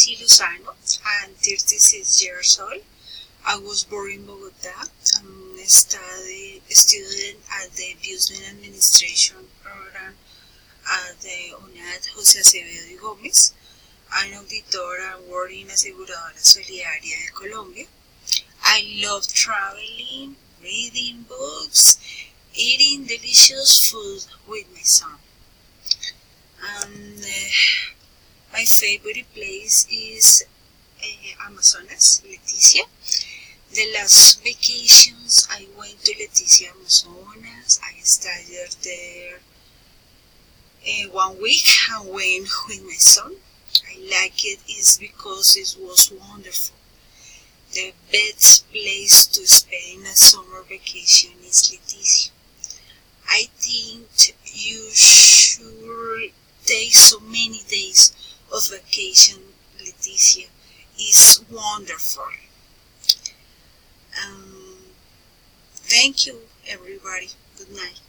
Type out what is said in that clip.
Leticia Lozano. I'm 36 years old. I was born in Bogota. I'm a student at the Business Administration program at the UNAD José Acevedo y Gómez. I'm auditora and work in Aseguradora Solidaria de Colombia. I love traveling, reading books, eating delicious food with my son. And my favorite place is Amazonas, Leticia. The last vacations I went to Leticia, Amazonas. I stayed there 1 week and went with my son. I like it is because it was wonderful. The best place to spend a summer vacation is Leticia. I think you should take so many days of vacation. Leticia is wonderful. Thank you, everybody. Good night.